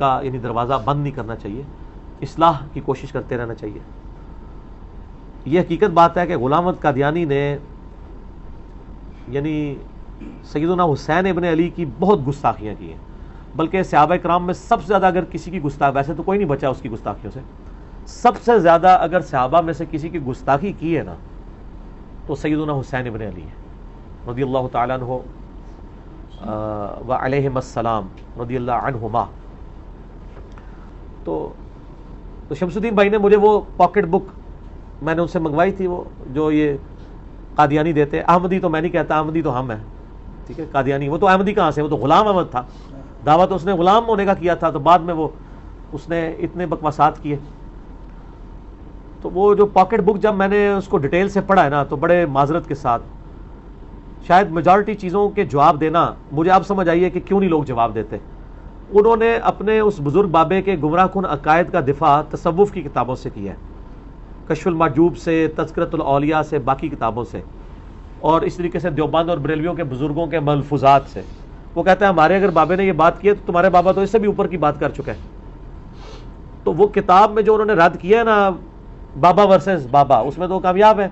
کا یعنی دروازہ بند نہیں کرنا چاہیے، اصلاح کی کوشش کرتے رہنا چاہیے۔ یہ حقیقت بات ہے کہ غلام احمد قادیانی نے یعنی سیدنا حسین ابن علی کی بہت گستاخیاں کی ہیں، بلکہ صحابہ کرام میں سب سے زیادہ اگر کسی کی گستاخی، ویسے تو کوئی نہیں بچا اس کی گستاخیوں سے، سب سے زیادہ اگر صحابہ میں سے کسی کی گستاخی کی ہے نا تو سیدنا حسین ابن علی ہے رضی اللہ تعالیٰ عنہ و علیہم السلام رضی اللہ عنہما۔ تو شمس الدین بھائی نے مجھے وہ پاکٹ بک میں نے ان سے منگوائی تھی، وہ جو یہ قادیانی دیتے، احمدی تو میں نہیں کہتا، احمدی تو ہم ہیں، ٹھیک ہے، قادیانی وہ تو احمدی کہاں سے، وہ تو غلام احمد تھا، دعوت اس نے غلام ہونے کا کیا تھا، تو بعد میں وہ اس نے اتنے بکواسات کیے۔ تو وہ جو پاکٹ بک جب میں نے اس کو ڈیٹیل سے پڑھا ہے نا تو بڑے معذرت کے ساتھ، شاید میجارٹی چیزوں کے جواب دینا مجھے اب سمجھ آئی ہے کہ کیوں نہیں لوگ جواب دیتے۔ انہوں نے اپنے اس بزرگ بابے کے گمراہ کن عقائد کا دفاع تصوف کی کتابوں سے کیا ہے، کشف المحجوب سے، تذکرۃ الاولیاء سے، باقی کتابوں سے، اور اس طریقے سے دیوبند اور بریلویوں کے بزرگوں کے ملفوظات سے۔ وہ کہتے ہیں ہمارے اگر بابے نے یہ بات کی ہے تو تمہارے بابا تو اس سے بھی اوپر کی بات کر چکے ہیں۔ تو وہ کتاب میں جو انہوں نے رد کیا ہے نا بابا ورسز بابا، اس میں تو کامیاب ہے۔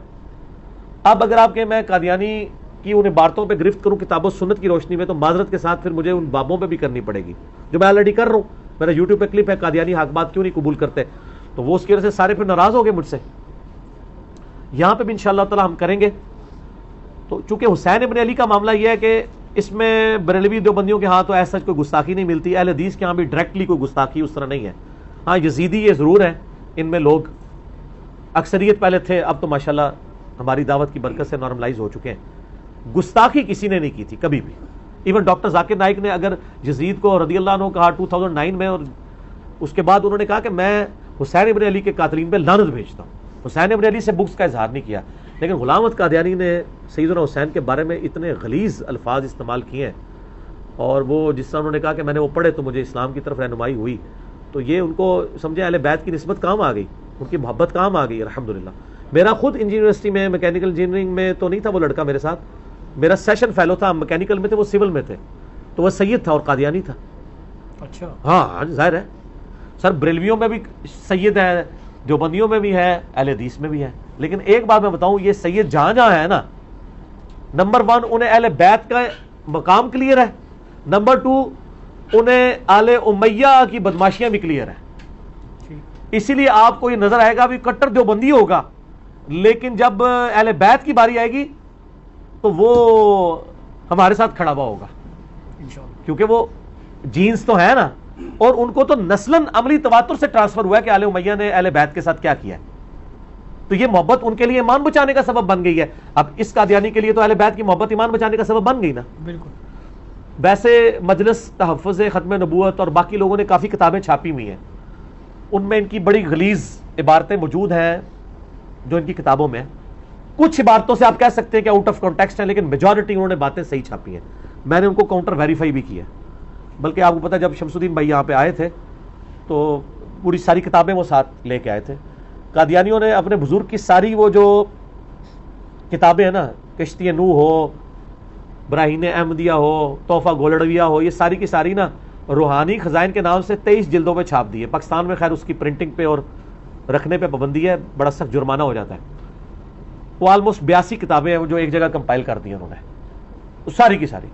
اب اگر آپ کہ میں قادیانی کی ان عبارتوں پہ گرفت کروں کتاب و سنت کی روشنی میں تو معذرت کے ساتھ پھر مجھے ان بابوں پہ بھی کرنی پڑے گی جو میں آلریڈی کر رہا ہوں۔ میرا یوٹیوب پہ کلپ ہے قادیانی حق بات کیوں نہیں قبول کرتے، تو وہ اس کی وجہ سے سارے پھر ناراض ہو گئے مجھ سے۔ یہاں پہ بھی انشاءاللہ تعالی ہم کریں گے۔ تو چونکہ حسین ابن علی کا معاملہ یہ ہے کہ اس میں بریلوی دیوبندیوں کے ہاں تو ایسا کوئی گستاخی نہیں ملتی، اہل حدیث کے ہاں بھی ڈائریکٹلی کوئی گستاخی اس طرح نہیں ہے۔ ہاں یزیدی یہ ضرور ہے، ان میں لوگ اکثریت پہلے تھے، اب تو ماشاءاللہ ہماری دعوت کی برکت سے نارملائز ہو چکے ہیں۔ گستاخی کسی نے نہیں کی تھی کبھی بھی۔ ایون ڈاکٹر ذاکر نائک نے اگر یزید کو رضی اللہ عنہ کہا 2009 میں، اور اس کے بعد انہوں نے کہا کہ میں حسین ابن علی کے قاتلین پہ لعنت بھیجتا ہوں، حسین ابن علی سے بغض کا اظہار نہیں کیا۔ لیکن غلام احمد قادیانی نے سیدنا حسین کے بارے میں اتنے غلیظ الفاظ استعمال کیے ہیں، اور وہ جس طرح انہوں نے کہا کہ میں نے وہ پڑھے تو مجھے اسلام کی طرف رہنمائی ہوئی، تو یہ ان کو سمجھے اہل بیت کی نسبت کام آ گئی، ان کی محبت کام آ گئی الحمدللہ۔ میرا خود یونیورسٹی میں میکینیکل انجینئرنگ میں تو نہیں تھا وہ لڑکا میرے ساتھ، میرا سیشن فیلو تھا، میکینیکل میں تھے وہ سول میں تھے، تو وہ سید تھا اور قادیانی تھا۔ اچھا ہاں ظاہر ہے سر، بریلویوں میں بھی سید ہے، دیوبندیوں میں بھی ہے، اہل حدیث میں بھی ہے۔ لیکن ایک بات میں بتاؤں، یہ سید جہاں جہاں ہے نا، نمبر 1 انہیں اہل بیت کا مقام کلیئر ہے، نمبر 2 انہیں آل امیہ کی بدماشیاں بھی کلیئر ہیں۔ اسی لیے آپ کو یہ نظر آئے گا بھی کٹر دیوبندی ہوگا، لیکن جب اہل بیت کی باری آئے گی تو وہ ہمارے ساتھ کھڑا ہوا ہوگا، کیونکہ وہ جینز تو ہے نا، اور ان کو تو نسلاً عملی تواتر سے ٹرانسفر ہوا ہے کہ آل امیہ نے اہل بیت کے ساتھ کیا کیا ہے، تو یہ محبت ان کے لیے ایمان بچانے کا سبب بن گئی ہے۔ اب اس قادیانی کے لیے تو اہل بیت کی محبت ایمان بچانے کا سبب بن گئی نا۔ بالکل۔ ویسے مجلس تحفظ ختم نبوت اور باقی لوگوں نے کافی کتابیں چھاپی ہوئی ہیں، ان میں ان کی بڑی غلیظ عبارتیں موجود ہیں جو ان کی کتابوں میں ہیں۔ کچھ عبارتوں سے آپ کہہ سکتے ہیں کہ آؤٹ آف کانٹیکسٹ ہیں، لیکن میجورٹی انہوں نے باتیں صحیح چھاپی ہیں، میں نے ان کو کاؤنٹر ویریفائی بھی کیا۔ بلکہ آپ کو پتہ جب شمس الدین بھائی یہاں پہ آئے تھے تو پوری ساری کتابیں وہ ساتھ لے کے آئے تھے۔ قادیانیوں نے اپنے بزرگ کی ساری وہ جو کتابیں ہیں نا، کشتی نوح ہو، براہین احمدیہ ہو، تحفہ گولڑویہ ہو، یہ ساری کی ساری نا روحانی خزائن کے نام سے 23 جلدوں پہ چھاپ دی ہے۔ پاکستان میں خیر اس کی پرنٹنگ پہ اور رکھنے پہ پابندی ہے، بڑا سخت جرمانہ ہو جاتا ہے۔ وہ آلموسٹ 82 کتابیں ہیں جو ایک جگہ کمپائل کر دی انہوں نے، ساری کی ساری،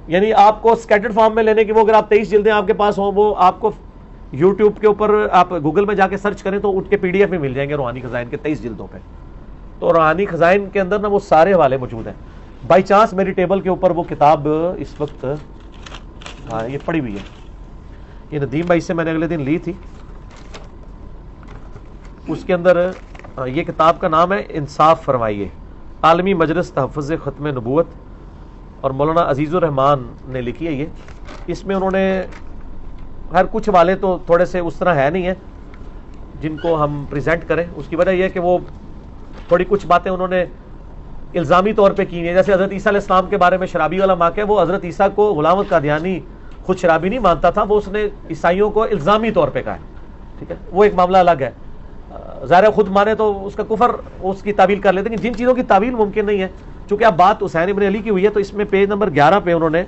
یعنی آپ کو اسکیٹرڈ فارم میں لینے کی وہ اگر آپ 23 جلدیں آپ کے پاس ہوں، وہ آپ کو یوٹیوب کے اوپر آپ گوگل میں جا کے سرچ کریں تو اٹھ کے PDF میں مل جائیں گے روحانی خزائن کے 23 جلدوں پہ۔ تو روحانی خزائن کے اندر نا وہ سارے حوالے موجود ہیں۔ بائی چانس میری ٹیبل کے اوپر وہ کتاب اس وقت ہاں یہ پڑی ہوئی ہے، یہ ندیم بھائی سے میں نے اگلے دن لی تھی، اس کے اندر یہ کتاب کا نام ہے انصاف فرمائیے، عالمی مجلس تحفظ ختم نبوت، اور مولانا عزیز الرحمان نے لکھی ہے یہ۔ اس میں انہوں نے ہر کچھ حوالے تو تھوڑے سے اس طرح ہے نہیں ہیں جن کو ہم پریزنٹ کریں، اس کی وجہ یہ ہے کہ وہ تھوڑی کچھ باتیں انہوں نے الزامی طور پہ کی ہیں، جیسے حضرت عیسیٰ علیہ السلام کے بارے میں شرابی والا واقعہ، وہ حضرت عیسیٰ کو غلام احمد قادیانی خود شرابی نہیں مانتا تھا، وہ اس نے عیسائیوں کو الزامی طور پہ کہا ہے، ٹھیک ہے، وہ ایک معاملہ الگ ہے۔ ظاہر خود مانے تو اس کا کفر اس کی تعویل کر لیتے ہیں، جن چیزوں کی تعویل ممکن نہیں ہے، چونکہ اب بات حسین ابن علی کی ہوئی ہے تو اس میں پیج نمبر 11 پہ انہوں نے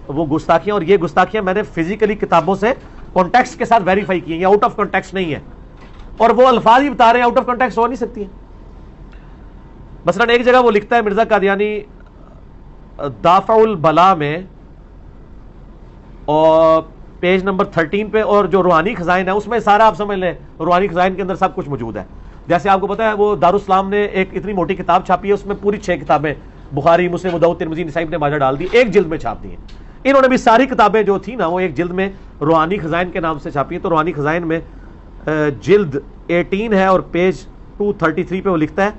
وہ گستاخیاں، اور یہ گستاخیاں میں نے فزیکلی کتابوں سے کانٹیکسٹ کے ساتھ ویریفائی کیے, یہ آؤٹ آف کانٹیکسٹ نہیں ہے, اور وہ الفاظ ہی بتا رہے ہیں, آؤٹ آف کانٹیکسٹ ہو نہیں سکتی ہے. مثلا ایک جگہ وہ لکھتا ہے مرزا قادیانی دافع البلا میں اور پیج نمبر 13 پہ, اور جو روحانی خزائن ہے اس میں سارا آپ سمجھ لیں روحانی خزائن کے اندر سب کچھ موجود ہے. جیسے آپ کو پتا ہے وہ دارالاسلام نے ایک اتنی موٹی کتاب چھاپی ہے, اس میں پوری 6 کتابیں بخاری, مسلم, ابو داؤد, ترمذی, نسائی, ابن ماجہ ڈال دی, ایک جلد میں چھاپ دی ہیں. انہوں نے بھی ساری کتابیں جو تھی نا وہ ایک جلد میں روحانی خزائن کے نام سے چھاپی ہیں. تو روحانی خزائن میں جلد 18 ہے اور پیج 233 پہ وہ لکھتا ہے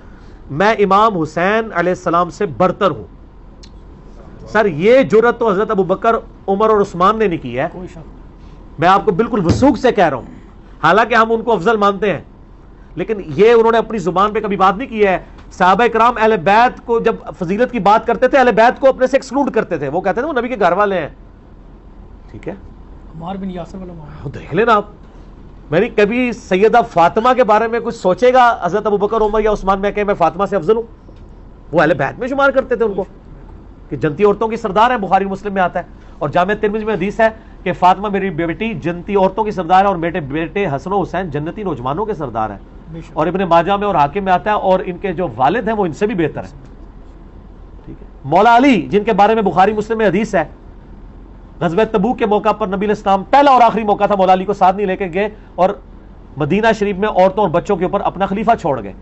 میں امام حسین علیہ السلام سے برتر ہوں. سر یہ جرأت تو حضرت ابو بکر, عمر اور عثمان نے نہیں کی ہے, میں آپ کو بالکل وثوق سے کہہ رہا ہوں. حالانکہ ہم ان کو افضل مانتے ہیں, لیکن یہ انہوں نے اپنی زبان پہ کبھی بات نہیں کی ہے. صحابہ کرام اہل بیت کو جب فضیلت کی بات کرتے تھے, اہل بیت کو اپنے سے ایکسکلوڈ کرتے تھے, وہ کہتے تھے وہ نبی کے گھر والے ہیں. ٹھیک ہے, عمار بن یاسر والا دیکھ لینا آپ. میں نے کبھی سیدہ فاطمہ کے بارے میں کچھ سوچے گا حضرت ابو بکر, عمر یا عثمان میں کہ میں فاطمہ سے افضل ہوں؟ وہ اہل بیت میں شمار کرتے تھے ان کو کہ جنتی عورتوں کی سردار ہے. بخاری مسلم میں آتا ہے, اور جامع ترمذی میں حدیث ہے کہ فاطمہ میری بیٹی جنتی عورتوں کی سردار ہے, اور میرے بیٹے حسن و حسین جنتی نوجوانوں کے سردار ہیں. اور ابن ماجہ میں اور حاکم میں آتا ہے, اور ان کے جو والد ہیں وہ ان سے بھی بہتر ہیں. ٹھیک ہے, مولا علی جن کے بارے میں بخاری مسلم میں حدیث ہے, غزوہ تبوک کے موقع پر نبی علیہ السلام پہلا اور آخری موقع تھا, مولا علی کو ساتھ نہیں لے کے گئے اور مدینہ شریف میں عورتوں اور بچوں کے اوپر اپنا خلیفہ چھوڑ گئے.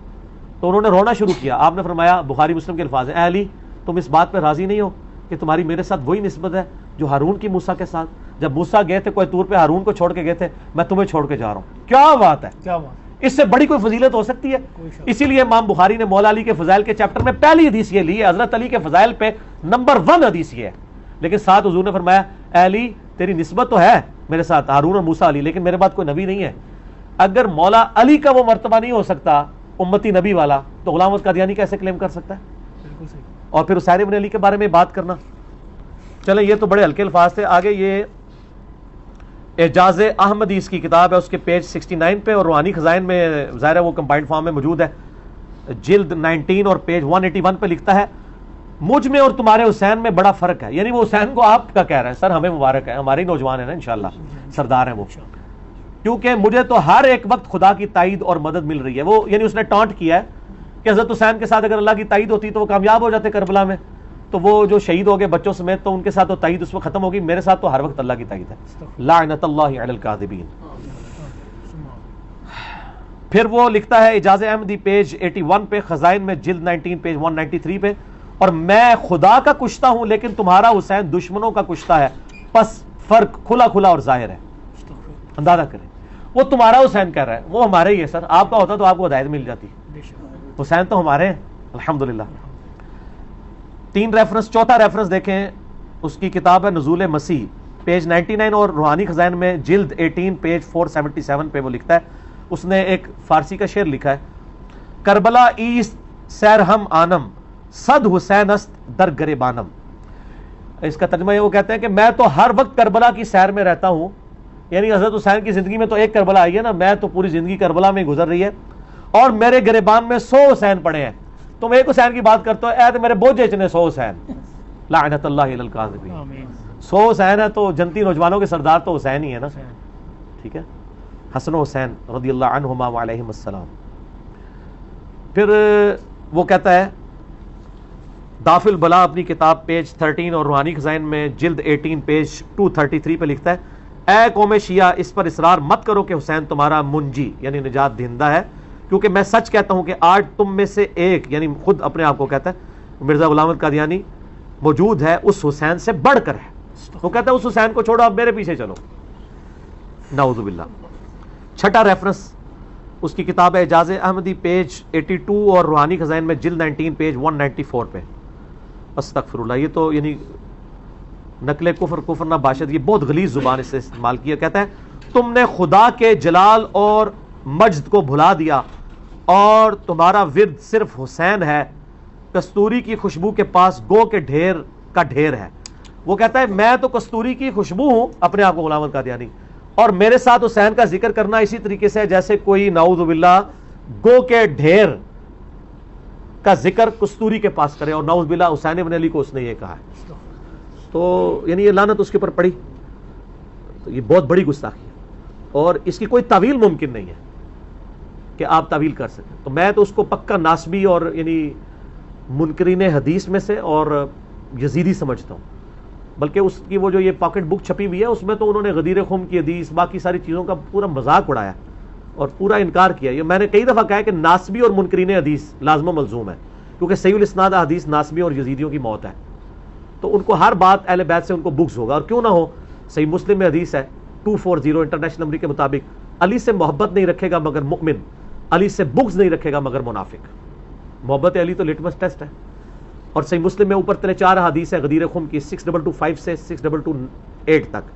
تو انہوں نے رونا شروع کیا. آپ نے فرمایا, بخاری مسلم کے الفاظ ہیں, اے علی تم اس بات پہ راضی نہیں ہو کہ تمہاری میرے ساتھ وہی نسبت ہے جو ہارون کی موسیٰ کے ساتھ؟ جب موسیٰ گئے تھے کوئی طور پہ ہارون کو چھوڑ کے گئے تھے, میں تمہیں چھوڑ کے جا رہا ہوں. کیا بات ہے, کیا بات, اس سے بڑی کوئی فضیلت ہو سکتی ہے؟ اسی لیے امام بخاری نے مولا علی کے فضائل کے چیپٹر میں پہلی حدیث یہ لی ہے, حضرت علی کے فضائل پہ نمبر 1 حدیث یہ ہے. لیکن ساتھ حضور نے فرمایا, اے علی تیری نسبت تو ہے میرے ساتھ ہارون اور موسیٰ علی, لیکن میرے بعد کوئی نبی نہیں ہے. اگر مولا علی کا وہ مرتبہ نہیں ہو سکتا امتی نبی والا, تو غلام احمد قادیانی کیسے کلیم کر سکتا ہے؟ بالکل صحیح. اور پھر حسین ابن علی کے بارے میں بات کرنا, چلیں یہ تو بڑے ہلکے الفاظ تھے. آگے یہ اعجاز احمدی اس کی کتاب ہے, اس کے پیج 69 پہ, اور روحانی خزائن میں ظاہر ہے وہ کمبائنڈ فارم میں موجود ہے, جلد 19 اور پیج 181 پہ لکھتا ہے مجھ میں اور تمہارے حسین میں بڑا فرق ہے. یعنی وہ حسین کو آپ کا کہہ رہے ہیں, سر ہمیں مبارک ہے, ہمارے نوجوان ہیں نا انشاءاللہ, سردار ہیں وہ, کیونکہ مجھے تو ہر ایک وقت خدا کی تائید اور مدد مل رہی ہے. وہ یعنی اس نے ٹانٹ کیا ہے کہ حضرت حسین کے ساتھ اگر اللہ کی تائید ہوتی تو وہ کامیاب ہو جاتے کربلا میں, تو وہ جو شہید ہو گئے بچوں سمیت, تو ان کے ساتھ تو تائید اس وقت ختم ہوگی. میرے ساتھ تو ہر وقت اللہ کی تائید ہے. لعنت اللہ علی الکاذبین. پھر وہ لکھتا ہے اعجاز احمدی پیج 81 پہ, خزائن میں جلد 19 پیج 193 پہ, اور میں خدا کا کشتہ ہوں لیکن تمہارا حسین دشمنوں کا کشتہ ہے, پس فرق کھلا کھلا اور ظاہر ہے. اندازہ کریں, وہ تمہارا حسین کہہ رہا ہے, وہ ہمارے ہی ہے. سر آپ کا ہوتا تو آپ کو ہدایت مل جاتی, حسین تو ہمارے ہیں الحمدللہ. 3 ریفرنس, چوتھا ریفرنس دیکھیں, اس کی کتاب ہے نزول مسیح پیج 99, اور روحانی خزائن میں جلد 18 پیج 477 پہ وہ لکھتا ہے, اس نے ایک فارسی کا شعر لکھا ہے, کربلا ایست سیر ہم آنم صد حسین است در گریبانم. اس کا ترجمہ یہ وہ کہتے ہیں کہ میں تو ہر وقت کربلا کی سیر میں رہتا ہوں, یعنی حضرت حسین کی زندگی میں تو ایک کربلا آئی ہے نا, میں تو پوری زندگی کربلا میں گزر رہی ہے, اور میرے گریبان میں 100 حسین پڑے ہیں. تم ایک حسین کی بات کرتے ہو, اے تو میرے بوجھے چنے 100 حسین. لعنت اللہ علی الکاذبین. 100 حسین ہے تو جنتی نوجوانوں کے سردار تو حسین ہی ہے نا. ٹھیک ہے, حسن و حسین رضی اللہ عنہما وعلیہم السلام. پھر وہ کہتا ہے دافع البلا اپنی کتاب پیج 13 اور روحانی خزائن میں جلد 18 پیج 233 پہ لکھتا ہے, اے قوم شیعہ اس پر اصرار مت کرو کہ حسین تمہارا منجی یعنی نجات دہندہ ہے, کیونکہ میں سچ کہتا ہوں کہ آج تم میں سے ایک, یعنی خود اپنے آپ کو کہتا ہے مرزا غلام احمد قادیانی, موجود ہے اس حسین سے بڑھ کر ہے. وہ کہتا ہے اس حسین کو چھوڑو, اب میرے پیچھے چلو. نعوذ باللہ. چھٹا ریفرنس اس کی کتاب ہے اعجاز احمدی پیج 82 اور روحانی خزائن میں جلد 19 پیج 194 پہ. استغفر اللہ, یہ تو یعنی نقل کفر نہ باشد, یہ بہت غلیظ زبان اس سے استعمال کیا. کہتا ہے تم نے خدا کے جلال اور مجد کو بھلا دیا اور تمہارا ورد صرف حسین ہے, کستوری کی خوشبو کے پاس گو کے ڈھیر کا ڈھیر ہے. وہ کہتا ہے میں تو کستوری کی خوشبو ہوں, اپنے آپ کو غلام احمد قادیانی, اور میرے ساتھ حسین کا ذکر کرنا اسی طریقے سے جیسے کوئی نعوذ باللہ گو کے ڈھیر کا ذکر کستوری کے پاس کرے, اور نعوذ باللہ حسین ابن علی کو اس نے یہ کہا ہے. تو یعنی یہ لعنت اس کے اوپر پڑی, تو یہ بہت بڑی گستاخی ہے. اور اس کی کوئی تعویل ممکن نہیں ہے کہ آپ تعویل کر سکیں. تو میں تو اس کو پکا ناسبی اور یعنی منکرین حدیث میں سے اور یزیدی سمجھتا ہوں. بلکہ اس کی وہ جو یہ پاکٹ بک چھپی ہوئی ہے اس میں تو انہوں نے غدیر خم کی حدیث باقی ساری چیزوں کا پورا مذاق اڑایا اور پورا انکار کیا. یہ میں نے کئی دفعہ کہا ہے کہ ناسبی اور منکرین حدیث لازم و ملزوم ہے, کیونکہ صحیح الاسناد حدیث ناسبی اور یزیدیوں کی موت ہے. تو ان کو ہر بات اہل بیت سے ان کو بغض ہوگا, اور کیوں نہ ہو. صحیح مسلم میں حدیث ہے 240 انٹرنیشنل نمبر کے مطابق, علی سے محبت نہیں رکھے گا مگر مؤمن, علی سے بغض نہیں رکھے گا مگر منافق. محبت علی تو لٹمس ٹیسٹ ہے. اور صحیح مسلم میں اوپر تلے 4 حدیث ہے غدیر خم کی 6225 سے 6228 تک.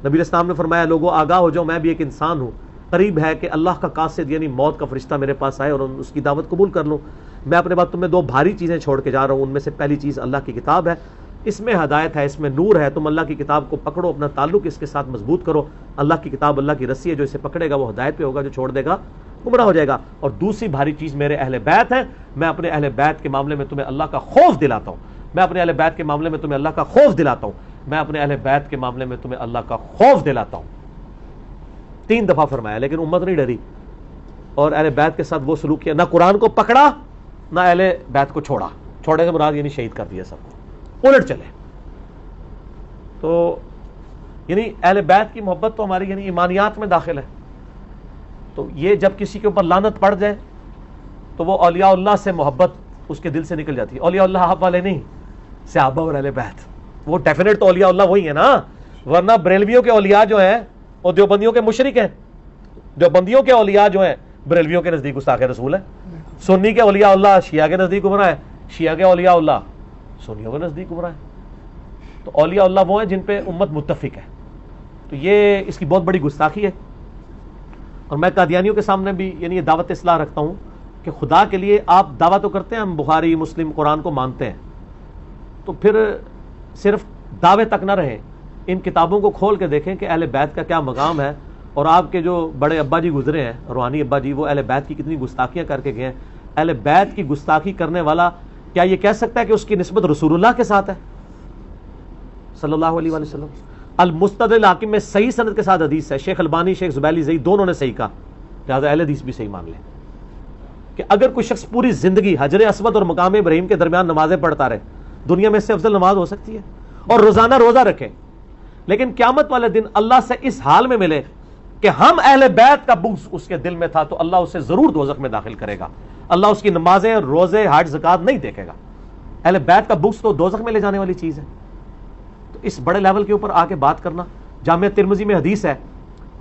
نبی اسلام نے فرمایا لوگوں آگاہ ہو جاؤ, میں بھی ایک انسان ہوں, قریب ہے کہ اللہ کا قاصد یعنی موت کا فرشتہ میرے پاس آئے اور اس کی دعوت قبول کر لوں. میں اپنے بعد تمہیں 2 بھاری چیزیں چھوڑ کے جا رہا ہوں. ان میں سے پہلی چیز اللہ کی کتاب ہے, اس میں ہدایت ہے, اس میں نور ہے. تم اللہ کی کتاب کو پکڑو, اپنا تعلق اس کے ساتھ مضبوط کرو. اللہ کی کتاب اللہ کی رسی ہے, جو اسے پکڑے گا وہ ہدایت پہ ہوگا, جو چھوڑ دے گا گمراہ ہو جائے گا. اور دوسری بھاری چیز میرے اہل بیت ہیں, میں اپنے اہل بیت کے معاملے میں تمہیں اللہ کا خوف دلاتا ہوں. میں اپنے اہل بیت کے معاملے میں تمہیں اللہ کا خوف دلاتا ہوں. میں اپنے اہل بیت کے معاملے میں تمہیں اللہ کا خوف دلاتا ہوں. 3 دفعہ فرمایا, لیکن امت نہیں ڈری اور اہل بیت کے ساتھ وہ سلوک کیا, نہ قرآن کو پکڑا نہ اہل بیت کو چھوڑا. چھوڑے سے مراد یعنی شہید کر دیا سب کو, الٹ چلے. تو یعنی اہل بیت کی محبت تو ہماری یعنی ایمانیات میں داخل ہے. تو یہ جب کسی کے اوپر لعنت پڑ جائے تو وہ اولیاء اللہ سے محبت اس کے دل سے نکل جاتی ہے. اولیاء اللہ آپ والے نہیں, صحابہ اور اہل بیت, وہ ڈیفینیٹ تو اولیاء اللہ وہی ہیں نا. ورنہ بریلویوں کے اولیاء جو ہیں وہ دیوبندیوں کے مشرک ہیں. دیوبندیوں کے اولیاء جو ہیں بریلویوں کے نزدیک گستاخ رسول ہے. سنی کے اولیاء اللہ شیعہ کے نزدیک گمراہ ہے, شیعہ کے اولیاء اللہ سنیوں کے نزدیک گمراہ ہے. تو اولیاء اللہ وہ ہیں جن پہ امت متفق ہے. تو یہ اس کی بہت بڑی گستاخی ہے. اور میں قادیانیوں کے سامنے بھی یعنی یہ دعوت اصلاح رکھتا ہوں کہ خدا کے لیے آپ دعویٰ تو کرتے ہیں ہم بخاری مسلم قرآن کو مانتے ہیں, تو پھر صرف دعوے تک نہ رہیں, ان کتابوں کو کھول کے دیکھیں کہ اہل بیت کا کیا مقام ہے. اور آپ کے جو بڑے ابا جی گزرے ہیں, روحانی ابا جی, وہ اہل بیت کی کتنی گستاخیاں کر کے گئے ہیں. اہل بیت کی گستاخی کرنے والا کیا یہ کہہ سکتا ہے کہ اس کی نسبت رسول اللہ کے ساتھ ہے صلی اللہ علیہ وآلہ وسلم؟ المستدرک حاکم میں صحیح سند کے ساتھ حدیث ہے, شیخ البانی شیخ زبیلی زئی دونوں نے صحیح کہا, لہٰذا اہل حدیث بھی صحیح مان لیں کہ اگر کوئی شخص پوری زندگی حجر اسود اور مقام ابراہیم کے درمیان نمازیں پڑھتا رہے, دنیا میں سے افضل نماز ہو سکتی ہے, اور روزانہ روزہ رکھے, لیکن قیامت والے دن اللہ سے اس حال میں ملے کہ ہم اہل بیت کا بغض اس کے دل میں تھا, تو اللہ اسے ضرور دوزخ میں داخل کرے گا. اللہ اس کی نمازیں, روزے, حج, زکات نہیں دیکھے گا. اہل بیت کا بغض تو دوزخ میں لے جانے والی چیز ہے. تو اس بڑے لیول کے اوپر آ کے بات کرنا. جامعہ ترمذی میں حدیث ہے,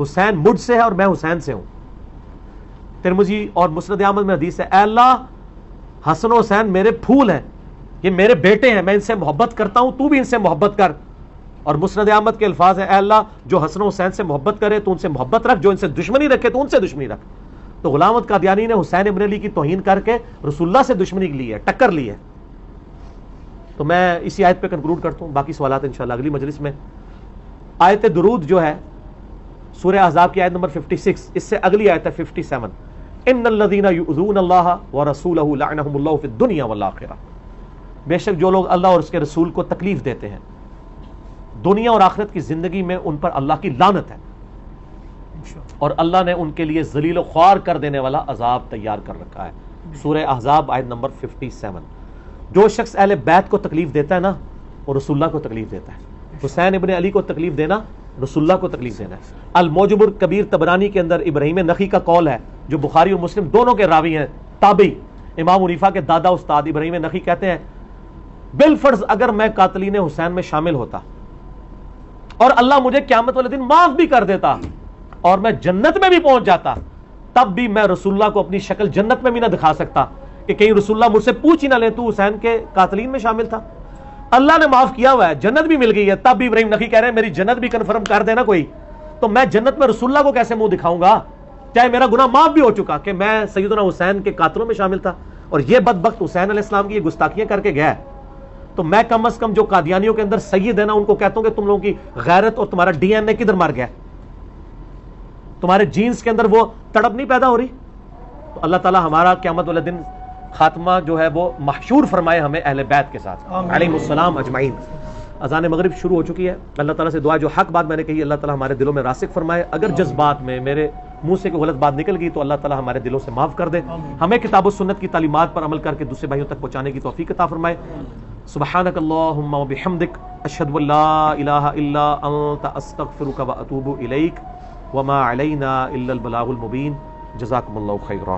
حسین مجھ سے ہے اور میں حسین سے ہوں. ترمذی اور مسند احمد میں حدیث ہے, اے اللہ حسن و حسین میرے پھول ہیں, یہ میرے بیٹے ہیں, میں ان سے محبت کرتا ہوں, تو بھی ان سے محبت کر. اور مسند احمد کے الفاظ ہیں, اے اللہ جو حسن و حسین سے محبت کرے تو ان سے محبت رکھ, جو ان سے دشمنی رکھے تو ان سے دشمنی رکھ. تو غلام احمد قادیانی نے حسین ابن علی کی توہین کر کے رسول اللہ سے دشمنی لی ہے, ٹکر لی ہے. تو میں اسی آیت پہ کنکلوڈ کرتا ہوں, باقی سوالات انشاءاللہ اگلی مجلس میں. آیت درود جو ہے سورہ احزاب کی آیت نمبر 56, اس سے اگلی آیت ہے 57, ان الذین یؤذون اللہ ورسولہ لعنہم اللہ فی الدنیا والآخرہ. بے شک جو لوگ اللہ اور اس کے رسول کو تکلیف دیتے ہیں دنیا اور آخرت کی زندگی میں, ان پر اللہ کی لعنت ہے, اور اللہ نے ان کے لیے ذلیل و خوار کر دینے والا عذاب تیار کر رکھا ہے. سورہ احزاب آیت نمبر 57. جو شخص اہل بیت کو تکلیف دیتا ہے نا, وہ رسول اللہ کو تکلیف دیتا ہے. حسین ابن علی کو تکلیف دینا رسول اللہ کو تکلیف دینا ہے. الموجب الکبیر طبرانی کے اندر ابراہیم نخعی کا قول ہے, جو بخاری اور مسلم دونوں کے راوی ہیں, تابعی امام حنیفہ کے دادا استاد ابراہیم نخعی کہتے ہیں, بالفرض اگر میں قاتلین حسین میں شامل ہوتا اور اللہ مجھے قیامت والے دن معاف بھی کر دیتا اور میں جنت میں بھی پہنچ جاتا, تب بھی میں رسول اللہ کو اپنی شکل جنت میں بھی نہ دکھا سکتا کہ کہیں رسول اللہ مجھ سے پوچھ ہی نہ لیں تو حسین کے قاتلین میں شامل تھا. اللہ نے معاف کیا ہوا ہے, جنت بھی مل گئی ہے, تب بھی ابراہیم نخعی کہہ رہے ہیں میری جنت بھی کنفرم کر دینا کوئی, تو میں جنت میں رسول اللہ کو کیسے منہ دکھاؤں گا, چاہے میرا گناہ معاف بھی ہو چکا کہ میں سیدنا حسین کے قاتلوں میں شامل تھا. اور یہ بدبخت حسین علیہ السلام کی یہ گستاخیاں کر کے گیا ہے. تو میں کم از کم جو قادیانیوں کے اندر سید ہے نا, ان کو کہتا ہوں کہ تم لوگوں کی غیرت اور تمہارا ڈی این اے کدھر مر گیا, تمہارے جینز کے اندر وہ تڑپ نہیں پیدا ہو رہی. تو اللہ تعالی ہمارا قیامت والے دن خاتمہ جو ہے وہ محشور فرمائے ہمیں اہل بیت کے ساتھ علیہم السلام اجمعین. اذان مغرب شروع ہو چکی ہے. اللہ تعالیٰ سے دعا جو حق بات میں نے کہی اللہ تعالیٰ ہمارے دلوں میں راسخ فرمائے. اگر جذبات میں میرے منہ سے کوئی غلط بات نکل گئی تو اللہ تعالیٰ ہمارے دلوں سے معاف کر دے. ہمیں کتاب و سنت کی تعلیمات پر عمل کر کے دوسرے بھائیوں تک پہنچانے کی توفیق عطا فرمائے. سبحانک اللہم و بحمدک اشہد ان لا الہ الا انت استغفرک و اتوب الیک وما علینا الا البلاغ المبین. جزاکم اللہ خیرا.